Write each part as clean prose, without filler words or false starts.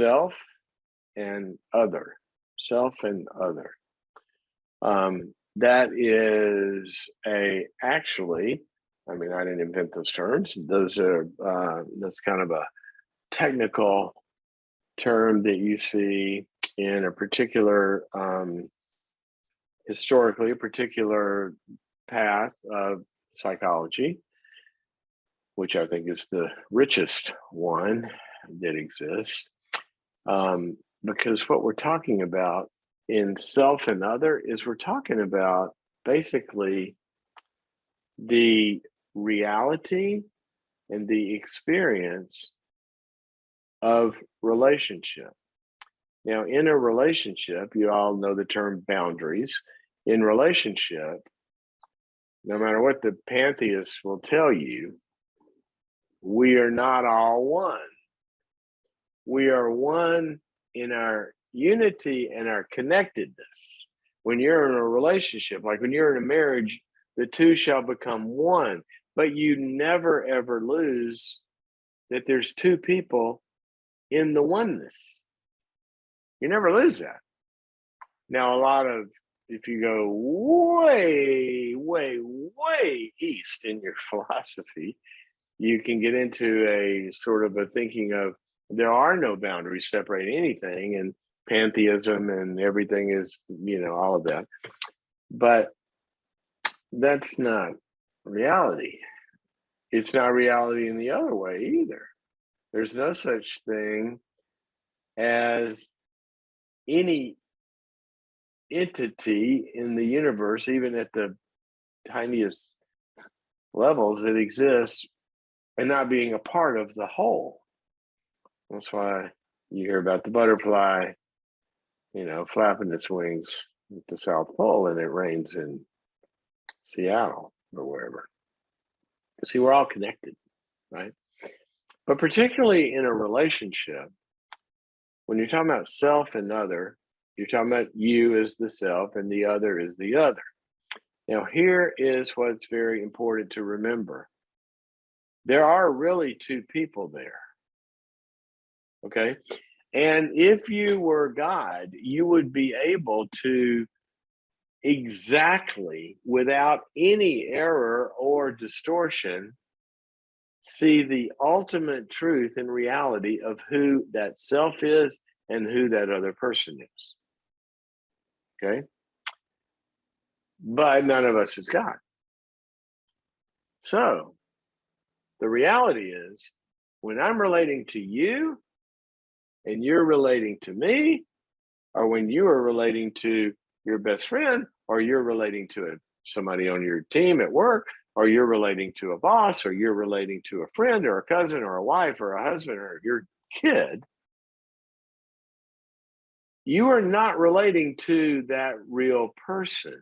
self and other. Self and other. That is actually, I mean, I didn't invent those terms. Those are, that's kind of a technical term that you see in a particular, historically, a particular path of psychology, which I think is the richest one that exists. Because what we're talking about in self and other is we're talking about basically the reality and the experience of relationship. Now, in a relationship, you all know the term boundaries. In relationship, no matter what the pantheists will tell you, we are not all one. We are one in our unity and our connectedness. When you're in a relationship, like when you're in a marriage, the two shall become one, but you never ever lose that there's two people in the oneness. You never lose that. Now, if you go way, way, way east in your philosophy, you can get into a sort of a thinking of there are no boundaries separating anything, and pantheism and everything is, all of that. But that's not reality. It's not reality in the other way either. There's no such thing as any entity in the universe, even at the tiniest levels, that exists and not being a part of the whole. That's why you hear about the butterfly, flapping its wings at the South Pole and it rains in Seattle or wherever. See, we're all connected, right? But particularly in a relationship, when you're talking about self and other, you're talking about you as the self and the other is the other. Now, here is what's very important to remember. There are really two people there. Okay? And if you were God, you would be able to exactly, without any error or distortion, see the ultimate truth and reality of who that self is and who that other person is. Okay? But none of us is God. So the reality is, when I'm relating to you and you're relating to me, or when you are relating to your best friend, or you're relating to somebody on your team at work, or you're relating to a boss, or you're relating to a friend or a cousin or a wife or a husband or your kid, you are not relating to that real person.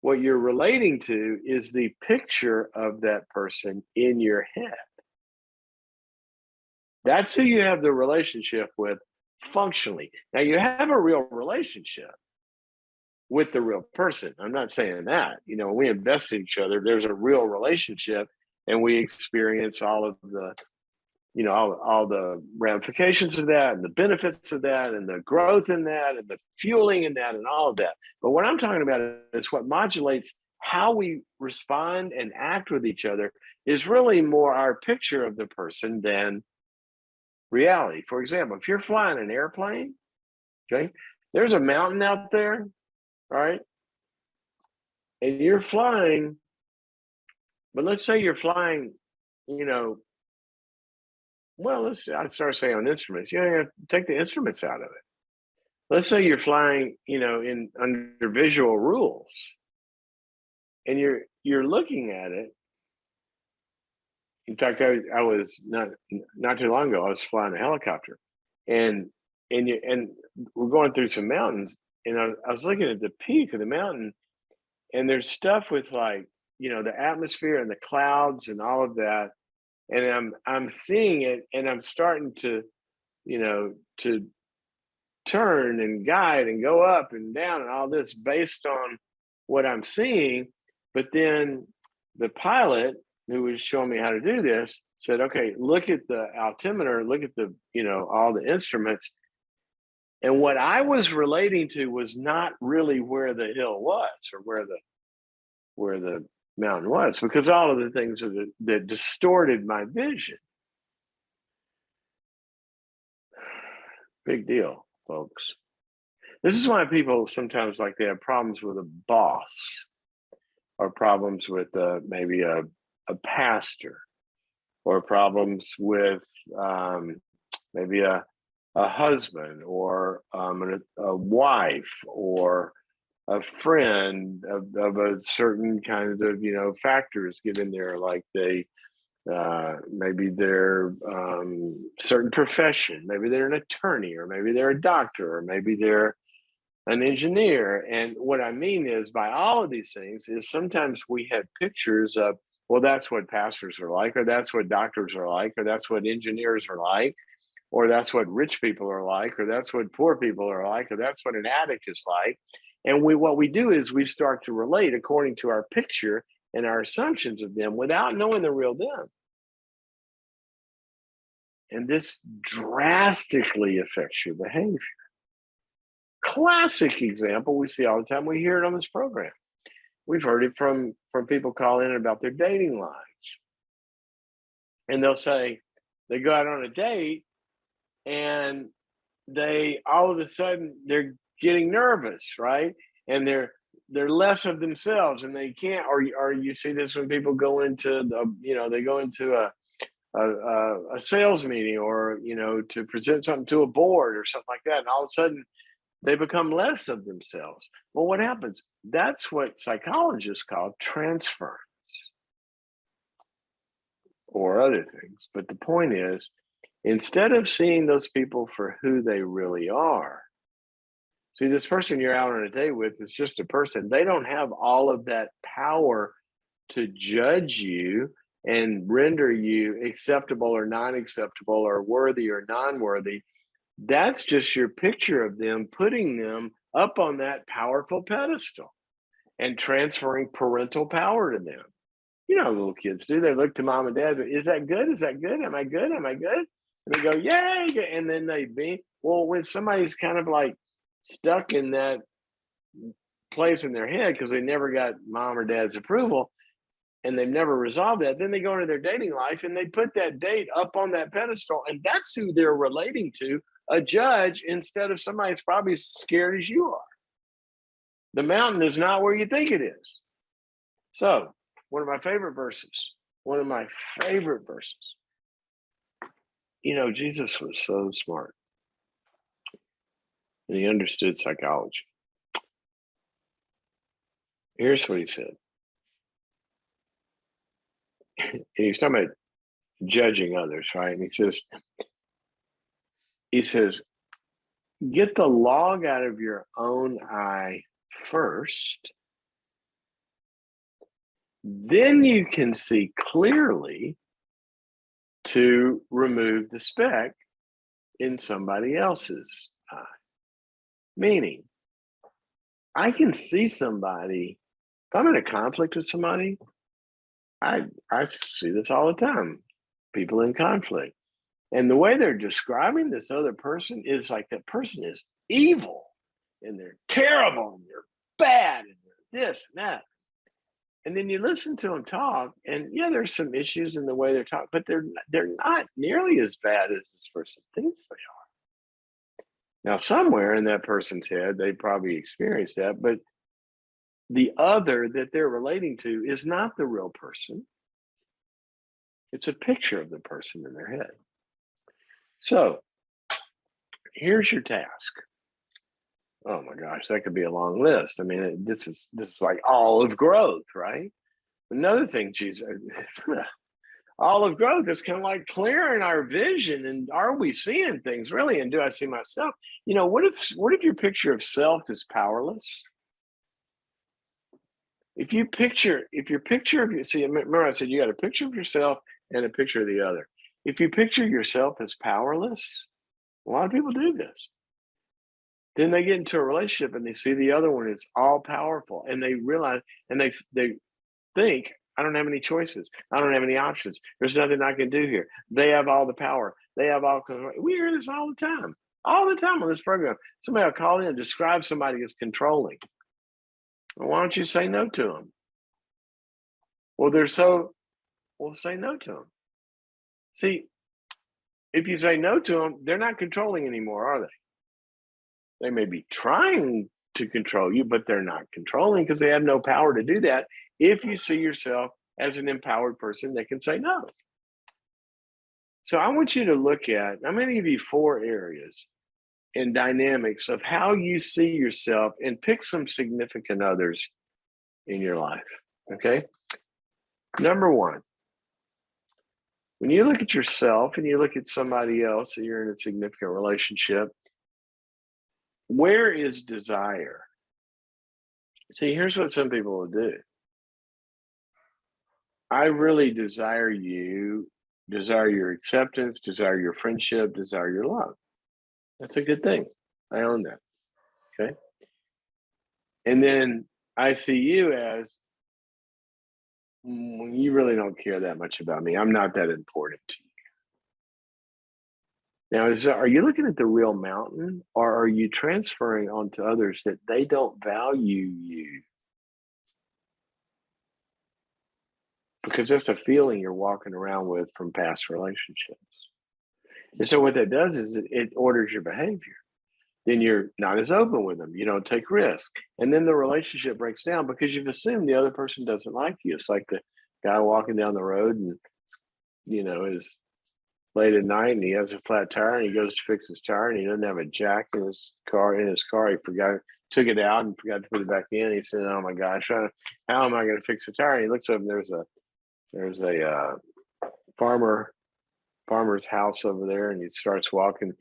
What you're relating to is the picture of that person in your head. That's who you have the relationship with functionally. Now, you have a real relationship with the real person. I'm not saying that. When we invest in each other, there's a real relationship, and we experience all of the, all the ramifications of that, and the benefits of that, and the growth in that, and the fueling in that, and all of that. But what I'm talking about is what modulates how we respond and act with each other is really more our picture of the person than reality. For example, if you're flying an airplane, okay, there's a mountain out there, right? And you're flying, but let's say you're flying, I start saying on instruments, you have to take the instruments out of it. Let's say you're flying, in under visual rules, and you're looking at it. In fact, I was not too long ago, I was flying a helicopter, and we're going through some mountains, and I was looking at the peak of the mountain, and there's stuff with the atmosphere and the clouds and all of that, and I'm seeing it, and I'm starting to to turn and guide and go up and down and all this based on what I'm seeing. But then the pilot who was showing me how to do this, said, okay, look at the altimeter, look at the, all the instruments. And what I was relating to was not really where the hill was or where the mountain was, because all of the things that distorted my vision. Big deal, folks. This is why people sometimes, like, they have problems with a boss, or problems with maybe a pastor, or problems with maybe a husband, or a wife, or a friend of a certain kind of factors get in there, like maybe they're certain profession, maybe they're an attorney, or maybe they're a doctor, or maybe they're an engineer. And what I mean is, by all of these things, is sometimes we have pictures of, well, that's what pastors are like, or that's what doctors are like, or that's what engineers are like, or that's what rich people are like, or that's what poor people are like, or that's what an addict is like. And what we do is we start to relate according to our picture and our assumptions of them without knowing the real them. And this drastically affects your behavior. Classic example we see all the time. We hear it on this program. We've heard it from people calling in about their dating lives. And they'll say they go out on a date, and they all of a sudden they're getting nervous, right? And they're less of themselves, and they can't. Or you see this when people go into they go into a sales meeting, or to present something to a board or something like that, and all of a sudden they become less of themselves. Well, what happens? That's what psychologists call transference, or other things. But the point is, instead of seeing those people for who they really are, see, this person you're out on a date with is just a person. They don't have all of that power to judge you and render you acceptable or non-acceptable, or worthy or non-worthy. That's just your picture of them, putting them up on that powerful pedestal and transferring parental power to them. Little kids do. They look to mom and dad. Is that good? Is that good? Am I good? Am I good? And they go, yay. And then they be. Well, when somebody's kind of like stuck in that place in their head because they never got mom or dad's approval, and they've never resolved that, then they go into their dating life and they put that date up on that pedestal, and that's who they're relating to, a judge, instead of somebody that's probably as scared as you are. The mountain is not where you think it is. So, one of my favorite verses, Jesus was so smart, and he understood psychology. Here's what he said. And he's talking about judging others, right? And he says, get the log out of your own eye first. Then you can see clearly to remove the speck in somebody else's eye. Meaning, I can see somebody, if I'm in a conflict with somebody, I see this all the time, people in conflict. And the way they're describing this other person is like that person is evil, and they're terrible, and they're bad, and they're this and that. And then you listen to them talk, and yeah, there's some issues in the way they're talking, but they're not nearly as bad as this person thinks they are. Now, somewhere in that person's head, they probably experienced that, but the other that they're relating to is not the real person. It's a picture of the person in their head. So here's your task. Oh my gosh, that could be a long list. I mean, this is like olive growth, right? Another thing, Jesus, olive growth is kind of like clearing our vision, and are we seeing things really? And do I see myself? What if your picture of self is powerless? If your picture of you, see, remember I said you got a picture of yourself and a picture of the other. If you picture yourself as powerless, a lot of people do this. Then they get into a relationship and they see the other one is all powerful, and they realize, and they think, I don't have any choices. I don't have any options. There's nothing I can do here. They have all the power. They have all control. We hear this all the time. All the time on this program. Somebody will call in and describe somebody as controlling. Well, why don't you say no to them? Well, say no to them. See, if you say no to them, they're not controlling anymore, are they? They may be trying to control you, but they're not controlling because they have no power to do that if you see yourself as an empowered person that can say no. So I want you to look at, I'm going to give you 4 areas and dynamics of how you see yourself and pick some significant others in your life. Okay. Number 1, when you look at yourself and you look at somebody else and you're in a significant relationship, where is desire? See, here's what some people will do. I really desire you, desire your acceptance, desire your friendship, desire your love. That's a good thing. I own that. Okay. And then I see you as, you really don't care that much about me. I'm not that important to you. Now, are you looking at the real mountain, or are you transferring onto others that they don't value you? Because that's a feeling you're walking around with from past relationships. And so what that does is it orders your behavior. Then you're not as open with them. You don't take risks. And then the relationship breaks down because you've assumed the other person doesn't like you. It's like the guy walking down the road and, is late at night and he has a flat tire and he goes to fix his tire and he doesn't have a jack in his car. He took it out and forgot to put it back in. He said, "Oh my gosh, how am I going to fix the tire?" And he looks up and there's a farmer's house over there, and he starts walking.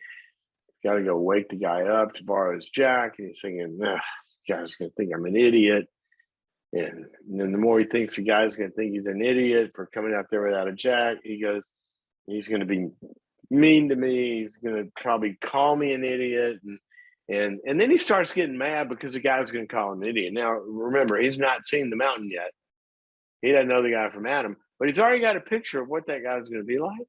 Got to go wake the guy up to borrow his jack, and he's thinking, "This guy's going to think I'm an idiot." And then the more he thinks the guy's going to think he's an idiot for coming out there without a jack, he's going to be mean to me. He's going to probably call me an idiot. And then he starts getting mad because the guy's going to call him an idiot. Now, remember, he's not seen the mountain yet. He doesn't know the guy from Adam, but he's already got a picture of what that guy's going to be like.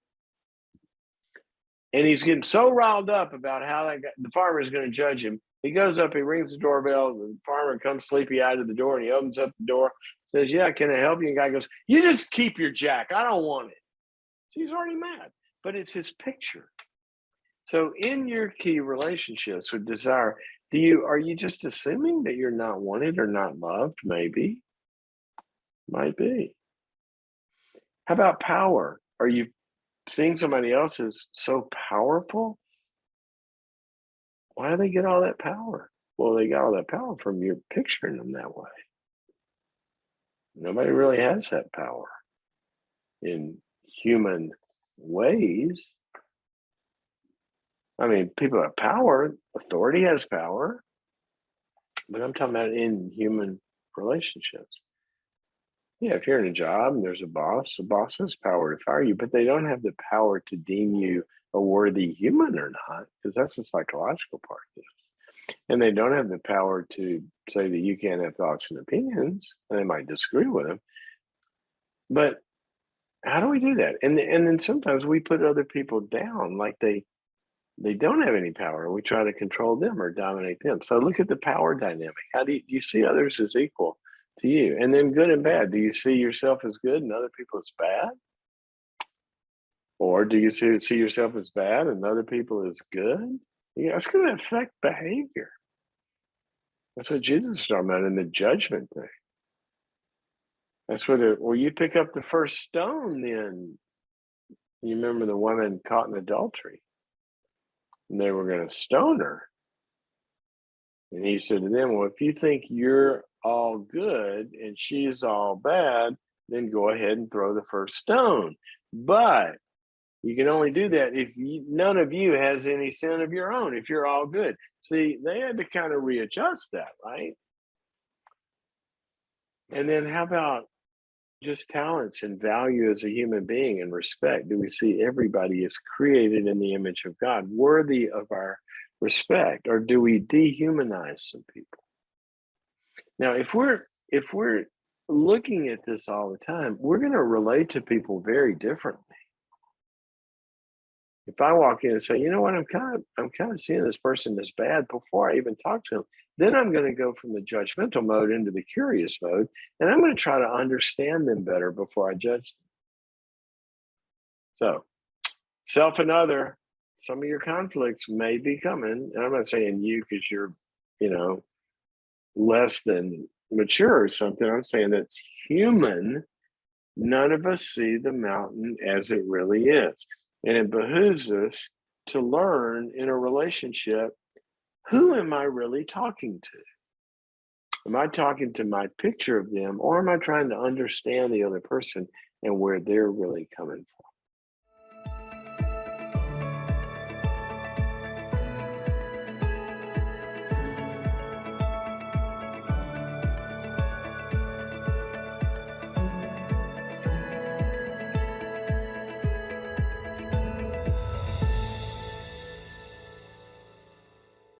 And he's getting so riled up about how the farmer is going to judge him. He goes up, he rings the doorbell. The farmer comes sleepy-eyed to the door, and he opens up the door, says, "Yeah, can I help you?" And the guy goes, "You just keep your jack. I don't want it." So he's already mad, but it's his picture. So in your key relationships with desire, are you just assuming that you're not wanted or not loved? Maybe. Might be. How about power? Are you seeing somebody else as so powerful? Why do they get all that power? Well, they got all that power from you picturing them that way. Nobody really has that power in human ways. I mean, people have power, authority has power, but I'm talking about in human relationships. Yeah, if you're in a job and there's a boss, the boss has power to fire you, but they don't have the power to deem you a worthy human or not, because that's the psychological part of this. And they don't have the power to say that you can't have thoughts and opinions, and they might disagree with them. But how do we do that? And then sometimes we put other people down like they don't have any power. We try to control them or dominate them. So look at the power dynamic. How do you see others as equal to you? And then good and bad. Do you see yourself as good and other people as bad? Or do you see yourself as bad and other people as good? Yeah, it's going to affect behavior. That's what Jesus is talking about in the judgment thing. That's where you pick up the first stone, then you remember the woman caught in adultery. And they were going to stone her. And he said to them, "Well, if you think you're all good and she's all bad, then go ahead and throw the first stone. But you can only do that if none of you has any sin of your own, if you're all good." See, they had to kind of readjust that, right? And then how about just talents and value as a human being and respect? Do we see everybody is created in the image of God, worthy of our respect, or do we dehumanize some people? Now, if we're looking at this all the time, we're going to relate to people very differently. If I walk in and say, you know what, I'm kind of seeing this person as bad before I even talk to them, then I'm going to go from the judgmental mode into the curious mode, and I'm going to try to understand them better before I judge them. So, self and other, some of your conflicts may be coming, and I'm not saying you because you're, you know, less than mature or something. I'm saying that's human. None of us see the mountain as it really is. And it behooves us to learn in a relationship, who am I really talking to? Am I talking to my picture of them, or am I trying to understand the other person and where they're really coming from?